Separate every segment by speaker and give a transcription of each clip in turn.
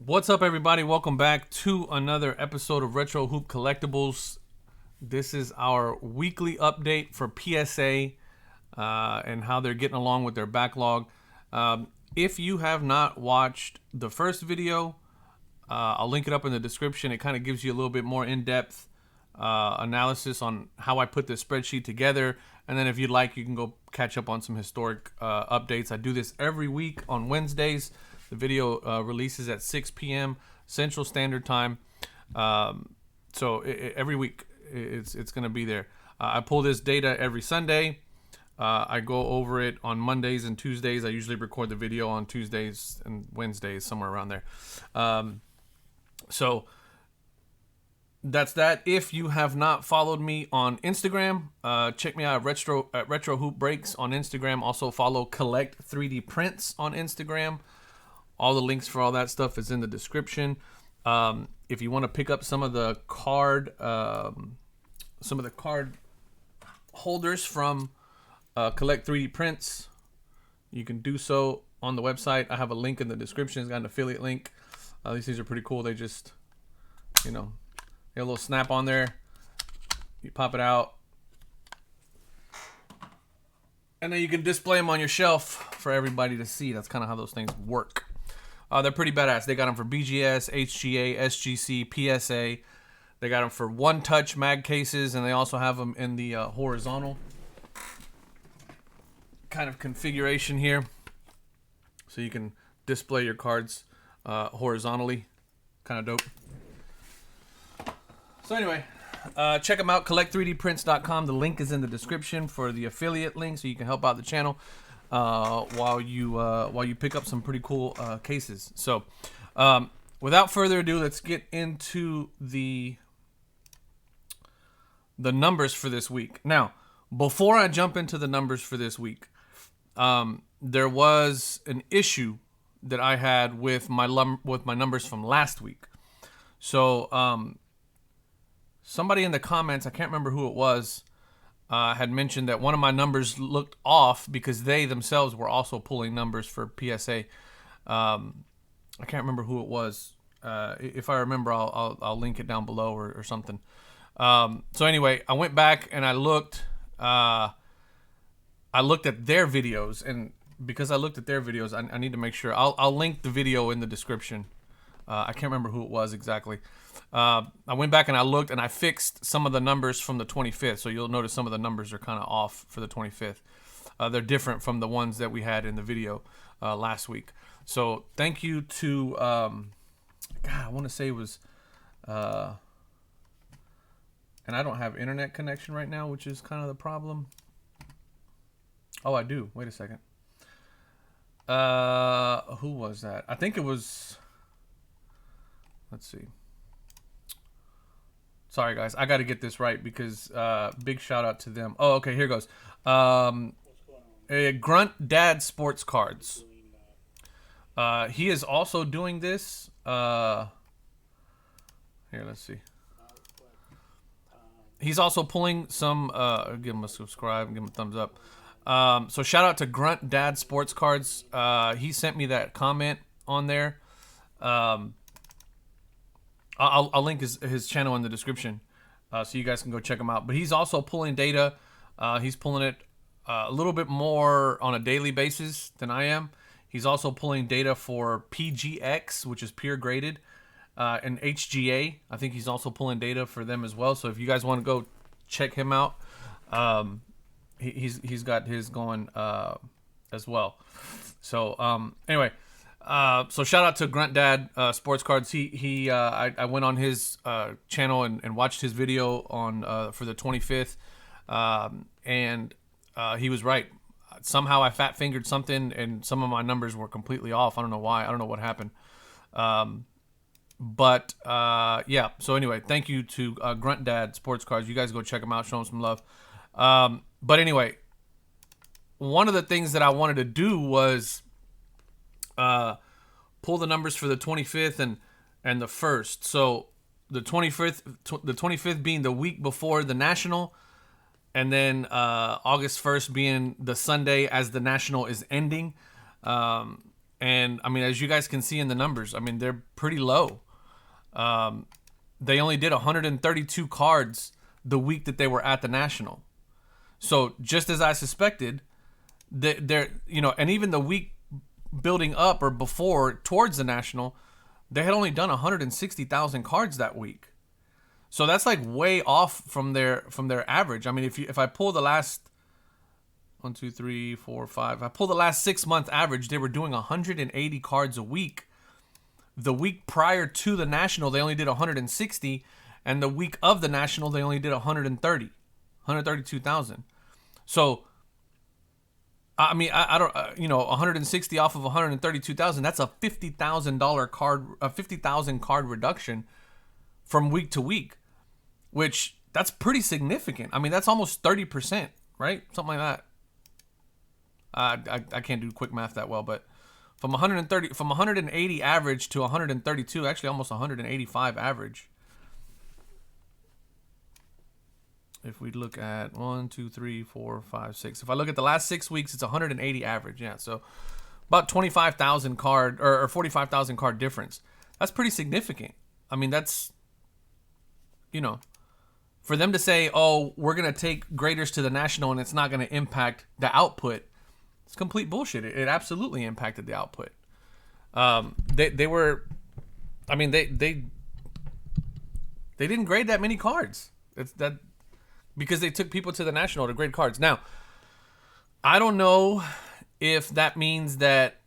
Speaker 1: What's up, everybody? Welcome back to another episode of Retro Hoop Collectibles. This is our weekly update for PSA and how they're getting along with their backlog. If you have not watched the first video, I'll link it up in the description. It kind of gives you a little bit more in-depth analysis on how I put this spreadsheet together. And then if you'd like, you can go catch up on some historic updates. I do this every week on Wednesdays. The video releases at 6 p.m. Central Standard Time. So every week it's going to be there. I pull this data every Sunday. I go over it on Mondays and Tuesdays. I usually record the video on Tuesdays and Wednesdays, somewhere around there. So that's that. If you have not followed me on Instagram, check me out at Retro Hoop Breaks on Instagram. Also follow Collect 3D Prints on Instagram. All the links for all that stuff is in the description. If you want to pick up some of the card holders from Collect 3D Prints, you can do so on the website. I have a link in the description. It's got an affiliate link. These things are pretty cool. They just, get a little snap on there. You pop it out, and then you can display them on your shelf for everybody to see. That's kind of how those things work. They're pretty badass. They got them for BGS, HGA, SGC, PSA. They got them for one-touch mag cases, and they also have them in the horizontal kind of configuration here. So you can display your cards horizontally. Kind of dope. So anyway, check them out, collect3dprints.com. The link is in the description for the affiliate link, so you can help out the channel while you pick up some pretty cool cases. So without further ado, let's get into the numbers for this week. Now, before I jump into the numbers for this week, there was an issue that I had with my numbers from last week. So somebody in the comments, I can't remember who it was, had mentioned that one of my numbers looked off because they themselves were also pulling numbers for PSA. I can't remember who it was. If I remember, I'll link it down below or something. So anyway, I went back and I looked. I looked at their videos, and because I looked at their videos, I need to make sure. I'll link the video in the description. I can't remember who it was exactly. I went back and I looked and I fixed some of the numbers from the 25th. So you'll notice some of the numbers are kind of off for the 25th. They're different from the ones that we had in the video last week. So thank you to, I want to say it was, and I don't have internet connection right now, which is kind of the problem. Oh, I do. Wait a second. Who was that? I think it was, let's see. Sorry, guys. I got to get this right because big shout out to them. Oh, okay. Here goes. Grunt Dad Sports Cards. He is also doing this. Here, let's see. He's also pulling some. Give him a subscribe. Give him a thumbs up. So shout out to Grunt Dad Sports Cards. He sent me that comment on there. I'll link his channel in the description so you guys can go check him out. But he's also pulling data. He's pulling it a little bit more on a daily basis than I am. He's also pulling data for PGX, which is peer graded, and HGA. I think he's also pulling data for them as well. So if you guys want to go check him out, he's got his going as well. So anyway. So shout out to Grunt Dad Sports Cards. I went on his channel and watched his video on for the 25th, and he was right. Somehow I fat fingered something, and some of my numbers were completely off. I don't know why. I don't know what happened. But yeah. So anyway, thank you to Grunt Dad Sports Cards. You guys go check him out. Show him some love. But anyway, one of the things that I wanted to do was pull the numbers for the 25th and the 1st. So the 25th being the week before the National, and then August 1st being the Sunday as the National is ending. And I mean, as you guys can see in the numbers, I mean, they're pretty low. They only did 132 cards the week that they were at the National. So just as I suspected, they're, you know, and even the week building up or before towards the National, they had only done 160,000 cards that week. So that's like way off from their average. I mean, if I pull the last 1, 2, 3, 4, 5, if I pull the last 6-month average, they were doing 180 cards a week. The week prior to the National, they only did 160, and the week of the National, they only did 132,000. So, I mean, I don't, 160 off of 132,000. That's a $50,000 card, a 50,000 card reduction from week to week, which that's pretty significant. I mean, that's almost 30%, right? Something like that. I can't do quick math that well, but from 180 average to 132, actually almost 185 average. If we look at 1, 2, 3, 4, 5, 6. If I look at the last 6 weeks, it's 180 average. Yeah, so about 25,000 card or 45,000 card difference. That's pretty significant. I mean, that's, you know, for them to say, oh, we're going to take graders to the National and it's not going to impact the output, it's complete bullshit. It absolutely impacted the output. They were, I mean, they didn't grade that many cards. It's that because they took people to the National to grade cards. Now, I don't know if that means that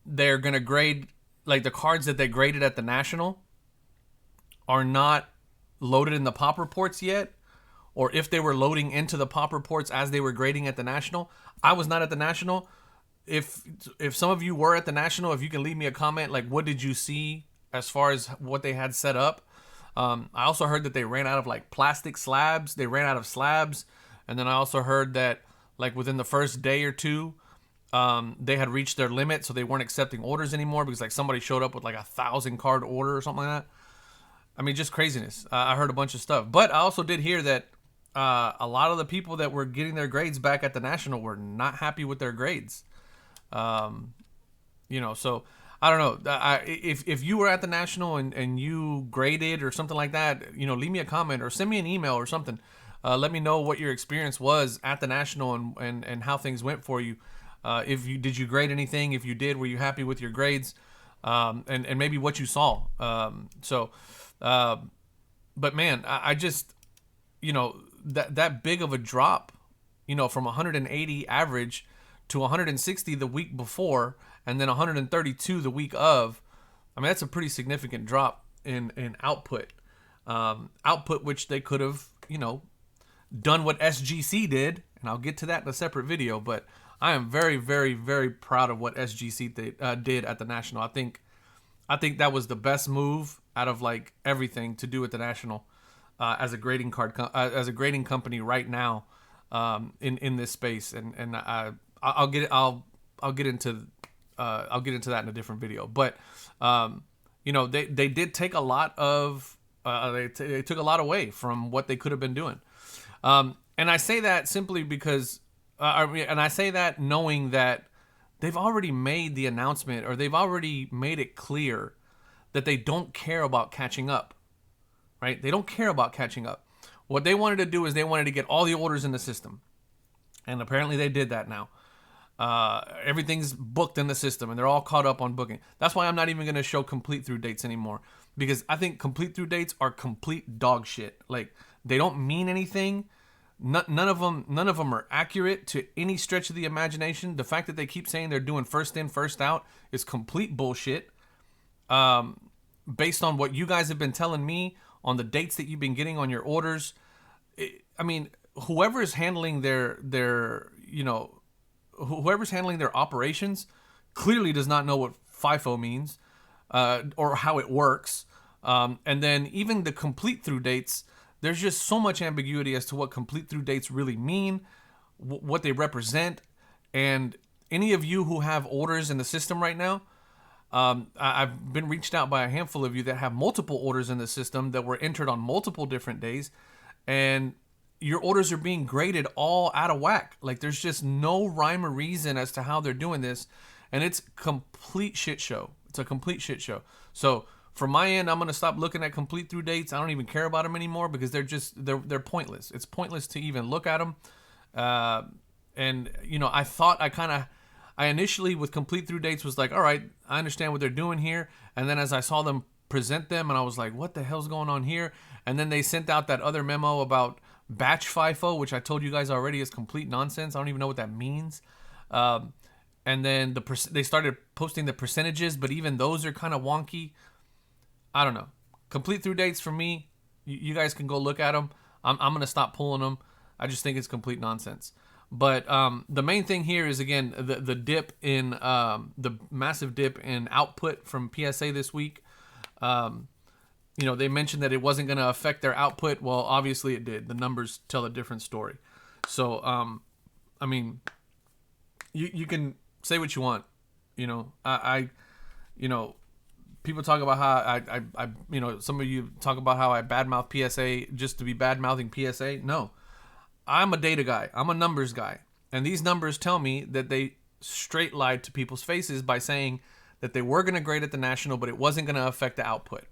Speaker 1: they're going to grade, like the cards that they graded at the National are not loaded in the pop reports yet, or if they were loading into the pop reports as they were grading at the National. I was not at the National. If some of you were at the National, if you can leave me a comment, like what did you see as far as what they had set up? I also heard that they ran out of like plastic slabs. They ran out of slabs. And then I also heard that like within the first day or two, they had reached their limit. So they weren't accepting orders anymore because like somebody showed up with like 1,000 card order or something like that. I mean, just craziness. I heard a bunch of stuff, but I also did hear that a lot of the people that were getting their grades back at the National were not happy with their grades. So I don't know. If you were at the National and you graded or something like that, leave me a comment or send me an email or something. Let me know what your experience was at the National and how things went for you. Did you grade anything? If you did, were you happy with your grades? And maybe what you saw. But man, I just, that big of a drop, from 180 average to 160 the week before, and then 132 the week of. I mean, that's a pretty significant drop in output. Output which they could have, done what SGC did, and I'll get to that in a separate video. But I am very, very, very proud of what SGC did at the National. I think that was the best move out of like everything to do at the National as a grading company right now in this space, and I'll get into that in a different video. But they did take a lot of they took a lot away from what they could have been doing, and I say that simply because and I say that knowing that they've already made the announcement, or they've already made it clear that they don't care about catching up, right? They don't care about catching up. What they wanted to do is they wanted to get all the orders in the system. And apparently they did that now. Everything's booked in the system and they're all caught up on booking. That's why I'm not even going to show complete through dates anymore, because I think complete through dates are complete dog shit. Like, they don't mean anything. None of them are accurate to any stretch of the imagination. The fact that they keep saying they're doing first in, first out is complete bullshit. Based on what you guys have been telling me on the dates that you've been getting on your orders, whoever's handling whoever's handling their operations clearly does not know what FIFO means, or how it works. And then even the complete through dates, there's just so much ambiguity as to what complete through dates really mean, what they represent. And any of you who have orders in the system right now, I've been reached out by a handful of you that have multiple orders in the system that were entered on multiple different days, and your orders are being graded all out of whack. Like, there's just no rhyme or reason as to how they're doing this. and it's complete shit show. It's a complete shit show. So from my end, I'm gonna stop looking at complete through dates. I don't even care about them anymore because they're pointless. It's pointless to even look at them. And you know, I initially with complete through dates was like, all right, I understand what they're doing here. And then as I saw them present them, and I was like, what the hell's going on here? And then they sent out that other memo about batch FIFO, which I told you guys already is complete nonsense. I don't even know what that means. And then they started posting the percentages, but even those are kind of wonky. I don't know. Complete through dates for me, you guys can go look at them. I'm going to stop pulling them. I just think it's complete nonsense. But the main thing here is, again, the dip in the massive dip in output from PSA this week. You know, they mentioned that it wasn't going to affect their output. Well, obviously it did. The numbers tell a different story. So, I mean, you can say what you want. You know, you know, people talk about how I you know, some of you talk about how I badmouth PSA just to be badmouthing PSA. No. I'm a data guy. I'm a numbers guy. And these numbers tell me that they straight lied to people's faces by saying that they were going to grade at the national, but it wasn't going to affect the output,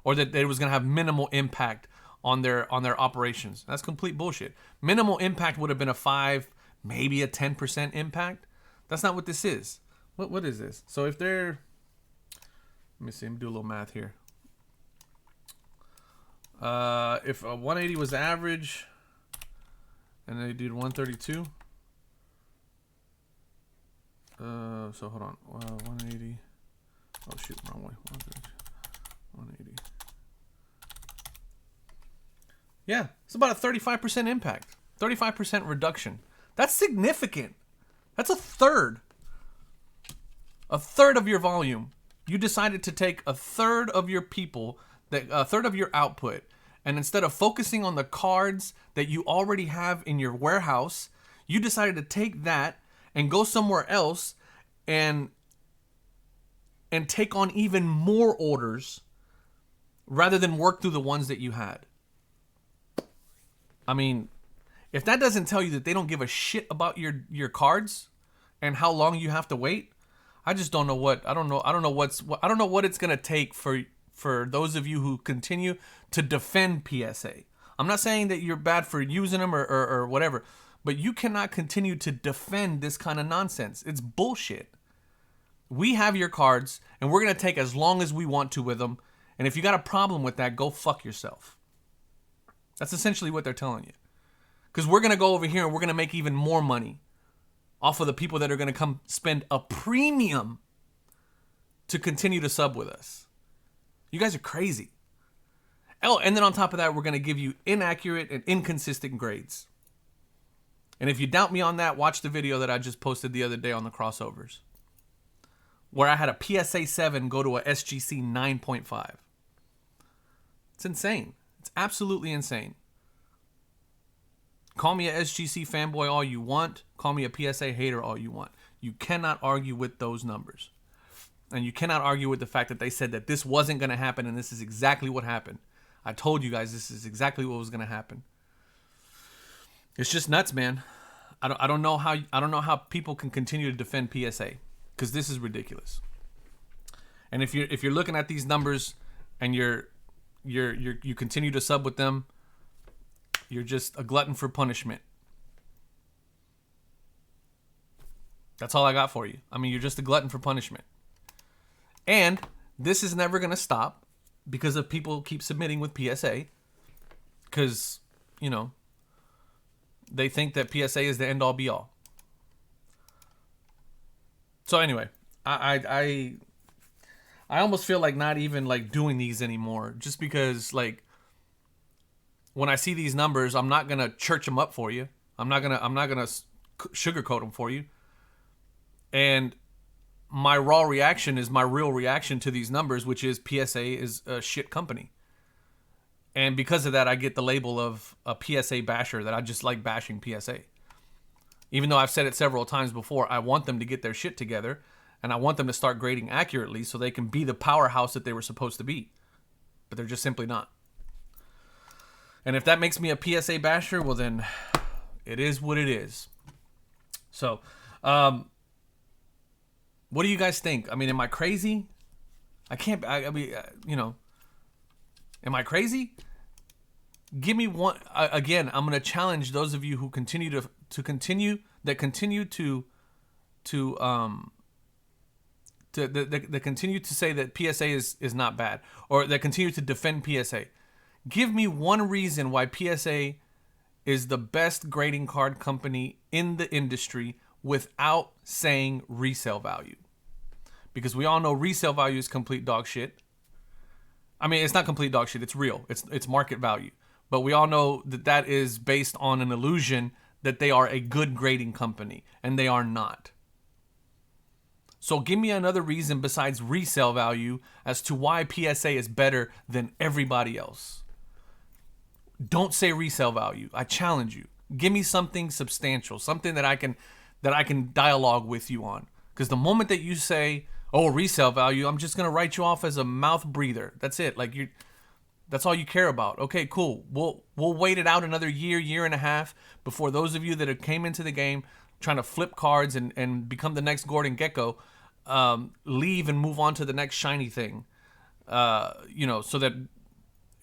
Speaker 1: or that it was going to have minimal impact on their operations. That's complete bullshit. Minimal impact would have been a 5, maybe a 10% impact. That's not what this is. What is this? So if they're, let me see, let me do a little math here. If a 180 was the average, and they did 132. So hold on. 180. Oh shoot, wrong way. 180. Yeah, it's about a 35% impact. 35% reduction. That's significant. That's a third. A third of your volume. You decided to take a third of your people, a third of your output, and instead of focusing on the cards that you already have in your warehouse, you decided to take that and go somewhere else and take on even more orders rather than work through the ones that you had. I mean, if that doesn't tell you that they don't give a shit about your cards and how long you have to wait, I just don't know what, I don't know what it's going to take for those of you who continue to defend PSA. I'm not saying that you're bad for using them or whatever, but you cannot continue to defend this kind of nonsense. It's bullshit. We have your cards, and we're going to take as long as we want to with them. And if you got a problem with that, go fuck yourself. That's essentially what they're telling you. Because we're going to go over here and we're going to make even more money off of the people that are going to come spend a premium to continue to sub with us. You guys are crazy. Oh, and then on top of that, we're going to give you inaccurate and inconsistent grades. And if you doubt me on that, watch the video that I just posted the other day on the crossovers, where I had a PSA 7 go to a SGC 9.5. It's insane. It's absolutely insane. Call me a SGC fanboy all you want. Call me a PSA hater all you want. You cannot argue with those numbers. And you cannot argue with the fact that they said that this wasn't going to happen, and this is exactly what happened. I told you guys this is exactly what was going to happen. It's just nuts, man. I don't know how people can continue to defend PSA, because this is ridiculous. And if you're looking at these numbers and you continue to sub with them, you're just a glutton for punishment. That's all I got for you. I mean, you're just a glutton for punishment. And this is never going to stop because of people keep submitting with PSA. Because, you know, they think that PSA is the end all be all. So anyway, I almost feel like not even like doing these anymore, just because like when I see these numbers, I'm not gonna church them up for you. I'm not gonna sugarcoat them for you. And my raw reaction is my real reaction to these numbers, which is PSA is a shit company. And because of that, I get the label of a PSA basher, that I just like bashing PSA. Even though I've said it several times before, I want them to get their shit together, and I want them to start grading accurately so they can be the powerhouse that they were supposed to be. But they're just simply not. And if that makes me a PSA basher, well then, it is what it is. So, What do you guys think? I mean, am I crazy? I mean, am I crazy? Give me one. Again, I'm going to challenge those of you who continue to continue to continue to say that PSA is not bad, or that continue to defend PSA. Give me one reason why PSA is the best grading card company in the industry without saying resale value. Because we all know resale value is complete dog shit. I mean, it's not complete dog shit. It's real. It's market value. But we all know that is based on an illusion that they are a good grading company, and they are not. So give me another reason besides resale value as to why PSA is better than everybody else. Don't say resale value. I challenge you. Give me something substantial, something that I can dialogue with you on. Because the moment that you say, "Oh, resale value," I'm just gonna write you off as a mouth breather. That's it. Like that's all you care about. Okay, cool. We'll wait it out another year and a half before those of you that came into the game trying to flip cards and become the next Gordon Gekko leave and move on to the next shiny thing. So that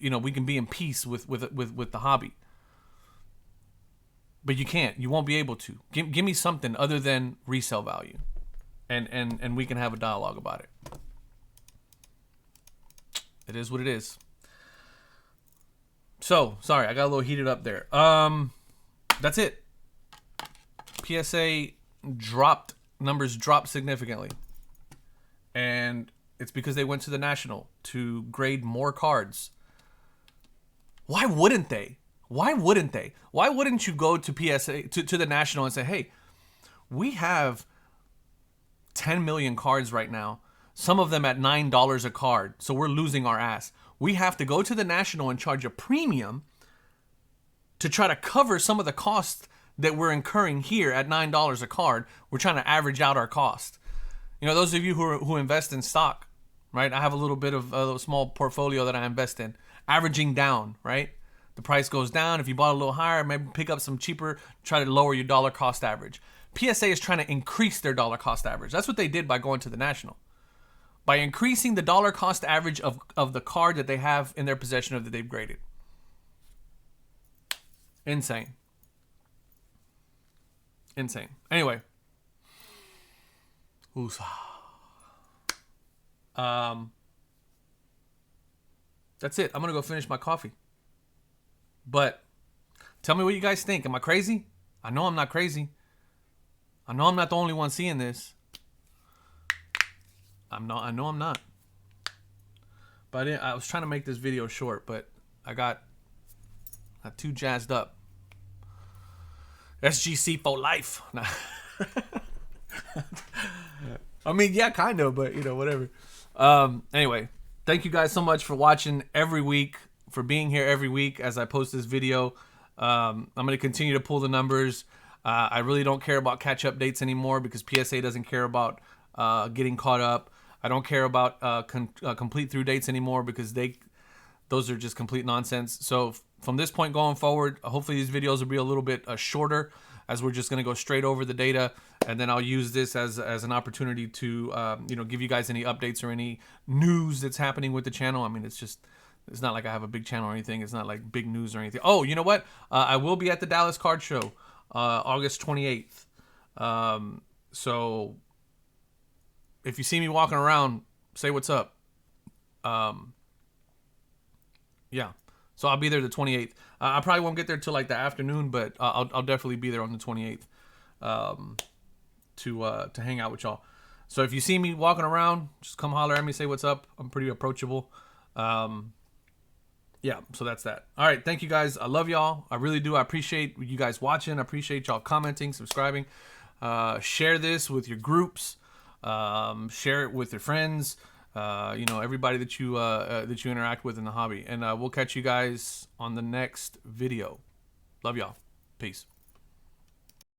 Speaker 1: we can be in peace with the hobby. But you can't. You won't be able to. Give me something other than resale value, and we can have a dialogue about it. It is what it is. So, sorry, I got a little heated up there. That's it. PSA numbers dropped significantly. And it's because they went to the National to grade more cards. Why wouldn't they? Why wouldn't they? Why wouldn't you go to PSA, to the National and say, "Hey, we have 10 million cards right now. Some of them at $9 a card. So we're losing our ass. We have to go to the National and charge a premium to try to cover some of the costs that we're incurring here at $9 a card. We're trying to average out our cost." Those of you who invest in stock, right? I have a little bit of a small portfolio that I invest in. Averaging down, right? The price goes down. If you bought a little higher, maybe pick up some cheaper, try to lower your dollar cost average. PSA is trying to increase their dollar cost average. That's what they did by going to the National. By increasing the dollar cost average of the card that they have in their possession of that they've graded. Insane. Anyway. That's it. I'm going to go finish my coffee. But tell me what you guys think. Am I crazy? I know I'm not crazy. I know I'm not the only one seeing this. I know I'm not. But I was trying to make this video short, but I got too jazzed up. SGC for life. I mean, yeah, kind of, but whatever. Anyway, thank you guys so much for watching every week, for being here every week as I post this video. I'm going to continue to pull the numbers. I really don't care about catch-up dates anymore because PSA doesn't care about getting caught up. I don't care about complete through dates anymore because those are just complete nonsense. So from this point going forward, hopefully these videos will be a little bit shorter, as we're just going to go straight over the data, and then I'll use this as an opportunity to give you guys any updates or any news that's happening with the channel. I mean, it's not like I have a big channel or anything. It's not like big news or anything. Oh, you know what? I will be at the Dallas Card Show August 28th. So if you see me walking around, say what's up. Yeah. So I'll be there the 28th. I probably won't get there till like the afternoon, but I'll definitely be there on the 28th to hang out with y'all. So if you see me walking around, just come holler at me, say what's up. I'm pretty approachable. Yeah, so that's that. All right, thank you guys. I love y'all. I really do. I appreciate you guys watching. I appreciate y'all commenting, subscribing. Share this with your groups. Share it with your friends. Everybody that you interact with in the hobby. And we'll catch you guys on the next video. Love y'all. Peace.